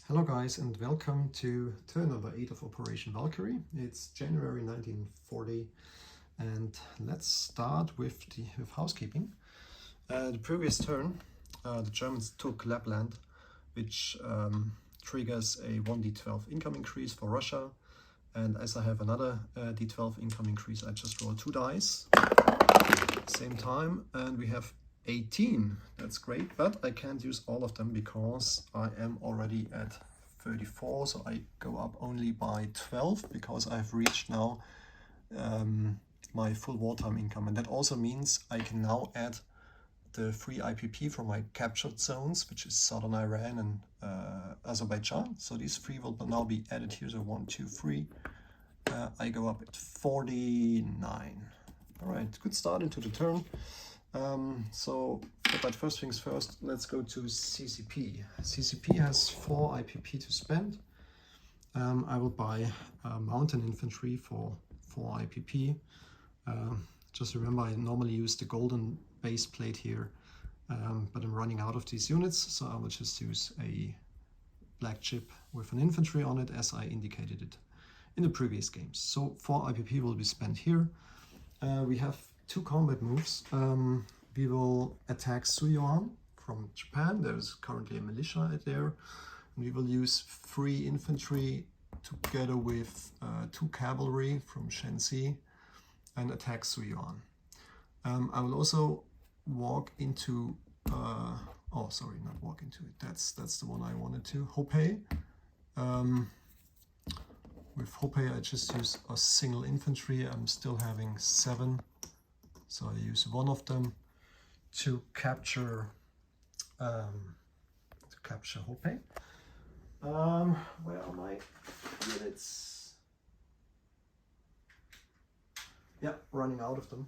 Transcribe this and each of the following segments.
Hello guys, and welcome to turn number 8 of Operation Valkyrie. It's January 1940 and let's start with housekeeping. The previous turn the Germans took Lapland, which triggers a 1d12 income increase for Russia, and as I have another d12 income increase, I just roll 2 dice same time and we have 18. That's great, but I can't use all of them because I am already at 34, so I go up only by 12 because I've reached now my full wartime income, and that also means I can now add the free IPP from my captured zones, which is southern Iran and Azerbaijan. So these 3 will now be added here, so 1, 2, 3. I go up at 49. All right, good start into the turn. But first things first, let's go to CCP. CCP has 4 IPP to spend. I will buy mountain infantry for 4 IPP. Just remember, I normally use the golden base plate here, but I'm running out of these units, so I will just use a black chip with an infantry on it as I indicated it in the previous games. So 4 IPP will be spent here. We have 2 combat moves. We will attack Suyuan from Japan. There's currently a militia there. We will use 3 infantry together with 2 cavalry from Shenzi and attack Suyuan. I will also walk into, oh sorry, not walk into it. That's the one I wanted to. Hopeh. With Hopeh, I just use a single infantry. I'm still having 7, so I use 1 of them to capture Hopeh. Where are my units? Yeah, running out of them.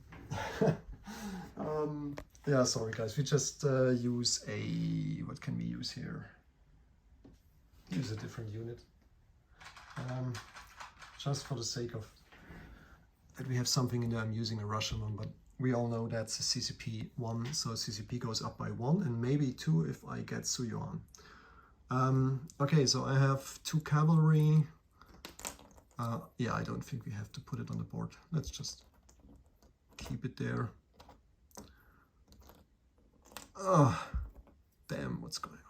Yeah, sorry guys. We just use a, what can we use here? Use a different unit. Just for the sake of that we have something in there, I'm using a Russian one, but we all know that's a CCP 1, so CCP goes up by 1 and maybe 2 if I get Suyuan. Okay, so I have 2 cavalry. Yeah, I don't think we have to put it on the board. Let's just keep it there. Oh, damn, what's going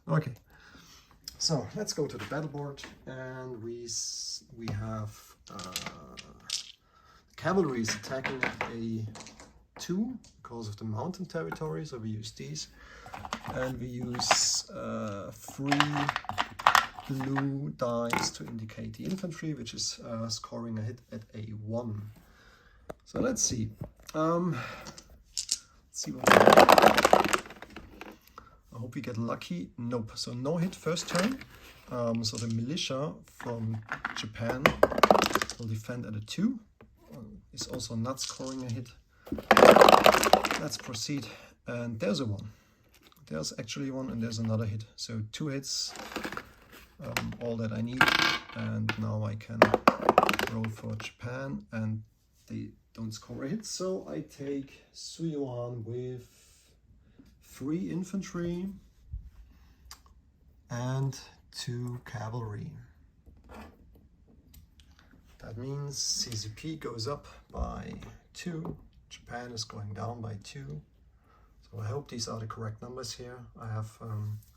on? Okay. So let's go to the battle board, and we have cavalry is attacking a 2 because of the mountain territory, so we use these, and we use 3 blue dice to indicate the infantry, which is scoring a hit at a 1. So let's see. Let's see what we get. I hope we get lucky. Nope. So no hit first turn. So the militia from Japan will defend at a 2. Is also not scoring a hit. Let's proceed. And there's a 1. There's actually 1, and there's another hit. So 2 hits. All that I need. And now I can roll for Japan, and they don't score a hit. So I take Suyuan with 3 infantry and 2 cavalry. That means CCP goes up by 2, Japan is going down by 2. So I hope these are the correct numbers here. I have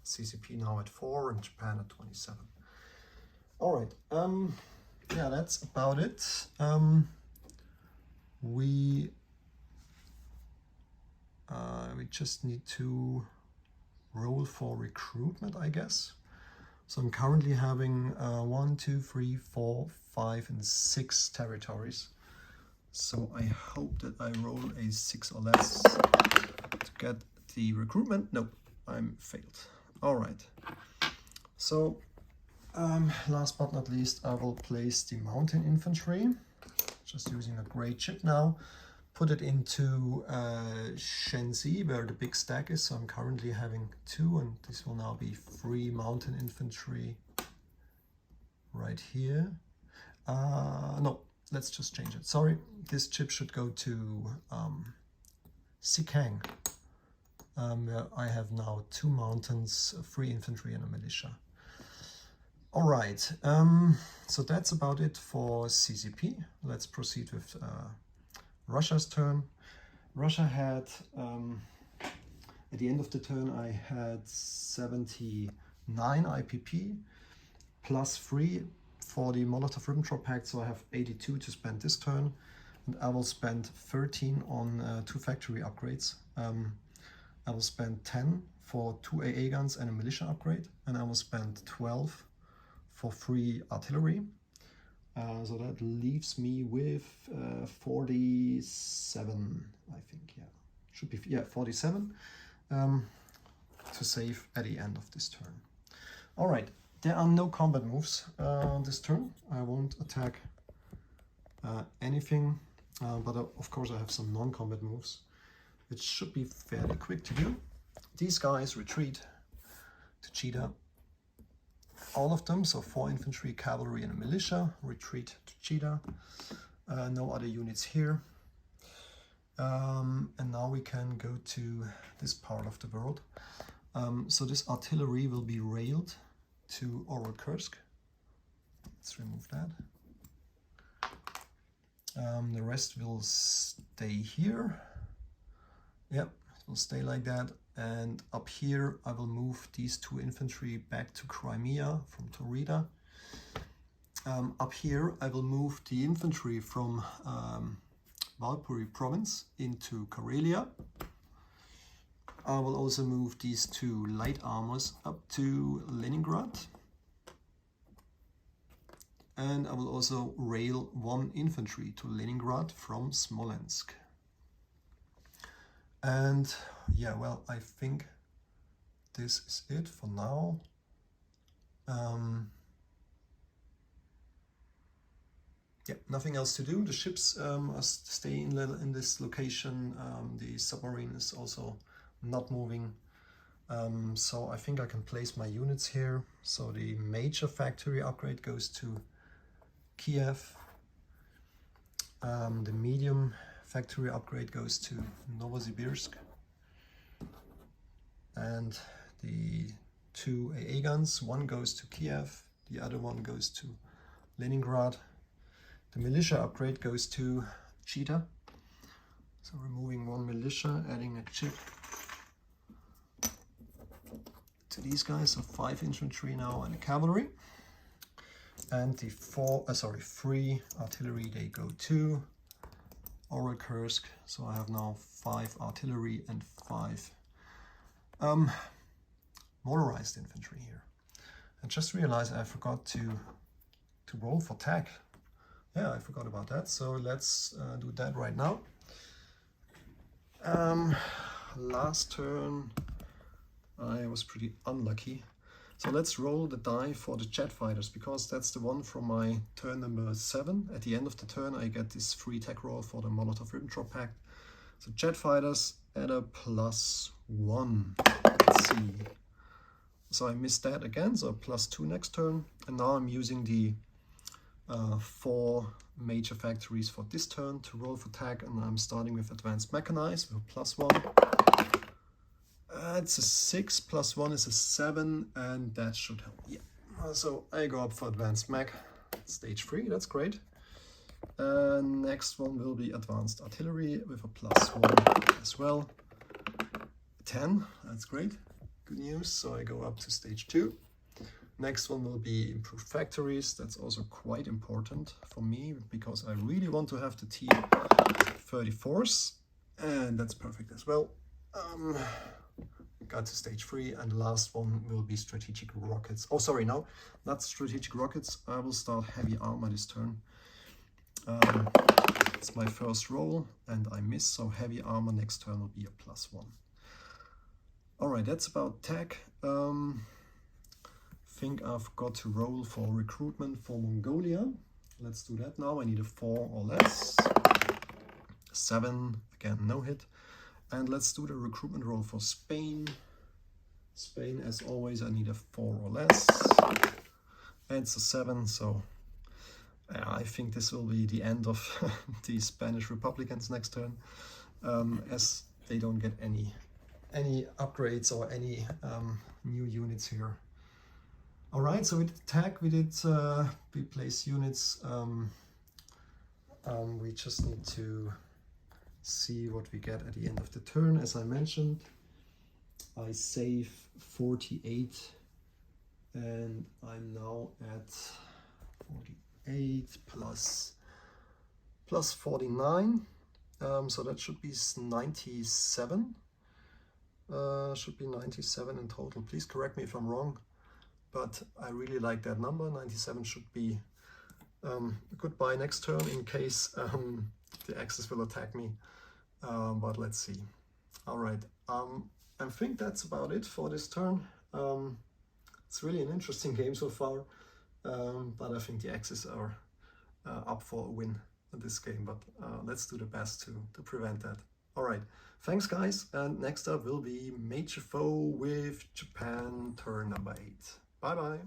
CCP now at 4 and Japan at 27. All right, yeah, that's about it. We just need to roll for recruitment, I guess. So I'm currently having 1, 2, 3, 4, 5, and 6 territories. So I hope that I roll a 6 or less to get the recruitment. Nope, I'm failed. All right. So last but not least, I will place the mountain infantry. Just using a gray chip now. Put it into Shenzi, where the big stack is. So I'm currently having 2, and this will now be 3 mountain infantry right here. No, let's just change it. Sorry, this chip should go to Sikang, where I have now 2 mountains, 3 infantry, and a militia. All right, so that's about it for CCP. Let's proceed with Russia's turn. Russia had, at the end of the turn, I had 79 IPP plus 3 for the Molotov-Ribbentrop Pact, so I have 82 to spend this turn. And I will spend 13 on 2 factory upgrades. I will spend 10 for 2 AA guns and a militia upgrade, and I will spend 12 for 3 artillery. So that leaves me with 47, I think, yeah. Should be, yeah, 47 to save at the end of this turn. All right, there are no combat moves this turn. I won't attack anything, but of course I have some non-combat moves. It should be fairly quick to do. These guys retreat to Cheetah. All of them, so 4 infantry, cavalry and a militia, retreat to Cheetah. No other units here. And now we can go to this part of the world. So this artillery will be railed to Kursk. Let's remove that. The rest will stay here. Yep, it will stay like that. And up here, I will move these 2 infantry back to Crimea from Taurida. Up here, I will move the infantry from Valkyrie province into Karelia. I will also move these 2 light armors up to Leningrad. And I will also rail 1 infantry to Leningrad from Smolensk. And yeah, well, I think this is it for now. Yeah, nothing else to do. The ships are staying in this location. The submarine is also not moving. So I think I can place my units here. So the major factory upgrade goes to Kiev. The medium factory upgrade goes to Novosibirsk. And the 2 AA guns, one goes to Kiev, the other one goes to Leningrad. The militia upgrade goes to Cheetah. So removing 1 militia, adding a chip to these guys, so 5 infantry now and a cavalry. And the 3 artillery, they go to Kursk. So I have now 5 artillery and 5 motorized infantry here. I just realized I forgot to roll for tech. Yeah, I forgot about that. So let's do that right now. Last turn I was pretty unlucky. So let's roll the die for the jet fighters, because that's the one from my turn number 7. At the end of the turn I get this free tech roll for the Molotov-Ribbentrop Pact. So jet fighters at a +1. Let's see. So I missed that again, so +2 next turn. And now I'm using the 4 major factories for this turn to roll for tech, and I'm starting with advanced mechanized with a +1. It's a 6, +1 is a 7, and that should help. Yeah. So I go up for advanced mech, stage 3, that's great. Next one will be advanced artillery with a +1 as well. 10, that's great, good news. So I go up to stage 2. Next one will be improved factories. That's also quite important for me, because I really want to have the T-34s, and that's perfect as well. Got to stage 3, and the last one will be strategic rockets. Oh, sorry, no, not strategic rockets. I will start heavy armor this turn. It's my first roll, and I miss, so heavy armor next turn will be a +1. All right, that's about tech. Think I've got to roll for recruitment for Mongolia. Let's do that now. I need a 4 or less. 7, again, no hit. And let's do the recruitment roll for Spain. Spain, as always, I need a 4 or less. And it's a 7, so I think this will be the end of the Spanish Republicans next turn, as they don't get any upgrades or any new units here. All right, so we did attack, we place units. We just need to see what we get at the end of the turn. As I mentioned, I save 48 and I'm now at 48 plus 49, so that should be 97. Should be 97 in total. Please correct me if I'm wrong, but I really like that number. 97 should be a good buy next turn in case the Axis will attack me, but let's see. All right, I think that's about it for this turn. It's really an interesting game so far, but I think the Axis are up for a win in this game, but let's do the best to prevent that. All right, thanks guys, and next up will be Major Foe with Japan, turn number 8. Bye bye.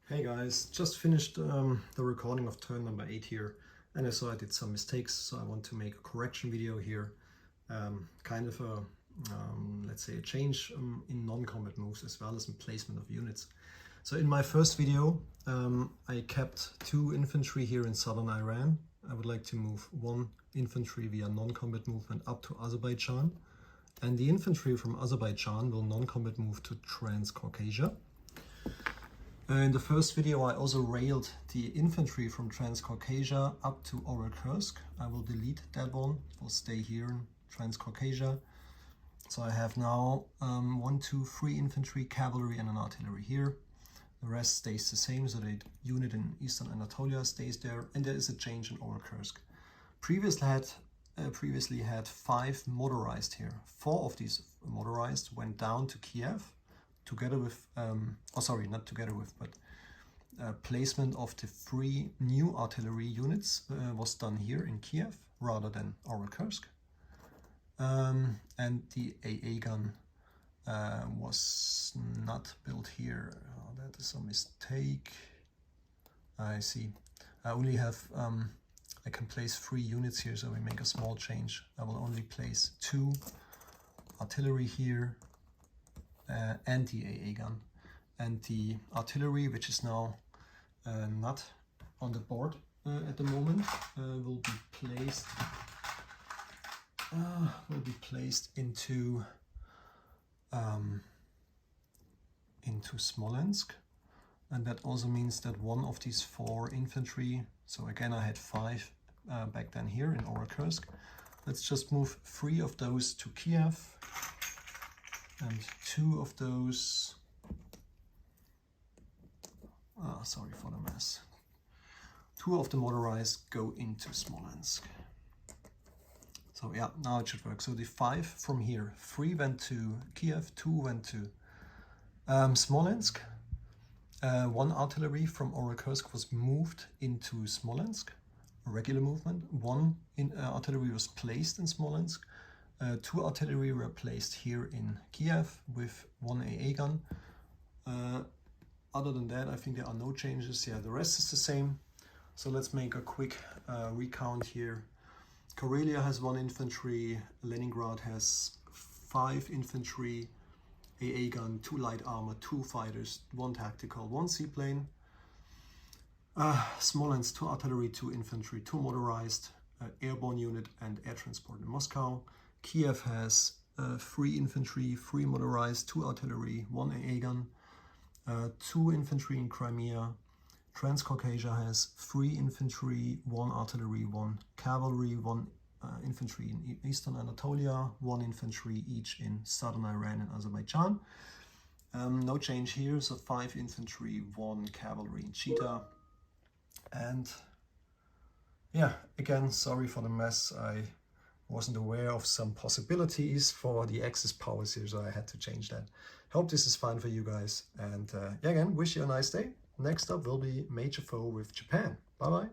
Hey guys, just finished the recording of turn number 8 here, and I saw I did some mistakes, so I want to make a correction video here. Kind of a, let's say, a change in non-combat moves as well as in placement of units. So in my first video, I kept 2 infantry here in southern Iran. I would like to move 1 infantry via non-combat movement up to Azerbaijan, and the infantry from Azerbaijan will non-combat move to Transcaucasia. In the first video, I also railed the infantry from Transcaucasia up to Orekursk. I will delete that one. It will stay here in Transcaucasia. So I have now 1, 2, 3 infantry, cavalry, and an artillery here. The rest stays the same, so the unit in Eastern Anatolia stays there, and there is a change in Orekursk. Previously had 5 motorized here. 4 of these motorized went down to Kiev, together with, not together with, but placement of the 3 new artillery units was done here in Kiev rather than Orekursk. And the AA gun was not built here. Oh, that is a mistake. I see. I only have, I can place 3 units here, so we make a small change. I will only place 2 artillery here and the AA gun. And the artillery, which is now not on the board at the moment, will be placed into Smolensk, and that also means that 1 of these 4 infantry, so again I had 5 back then here in Orekursk, let's just move 3 of those to Kiev and 2 of those, sorry for the mess, 2 of the motorized go into Smolensk. So yeah, now it should work. So the 5 from here, 3 went to Kiev, 2 went to Smolensk. 1 artillery from Orekursk was moved into Smolensk, a regular movement. 1 artillery was placed in Smolensk. 2 artillery were placed here in Kiev with 1 AA gun. Other than that, I think there are no changes. Yeah, the rest is the same. So let's make a quick recount here. Karelia has 1 infantry, Leningrad has 5 infantry, AA gun, 2 light armor, 2 fighters, 1 tactical, 1 seaplane. Smolensk, 2 artillery, 2 infantry, 2 motorized, airborne unit and air transport in Moscow. Kiev has 3 infantry, 3 motorized, 2 artillery, 1 AA gun, 2 infantry in Crimea. Transcaucasia has 3 infantry, 1 artillery, 1 cavalry, 1 infantry in Eastern Anatolia, 1 infantry each in southern Iran and Azerbaijan. No change here, so 5 infantry, 1 cavalry in Chita. And yeah, again, sorry for the mess. I wasn't aware of some possibilities for the Axis powers here, so I had to change that. Hope this is fine for you guys. And yeah, again, wish you a nice day. Next up will be Major Foe with Japan. Bye bye.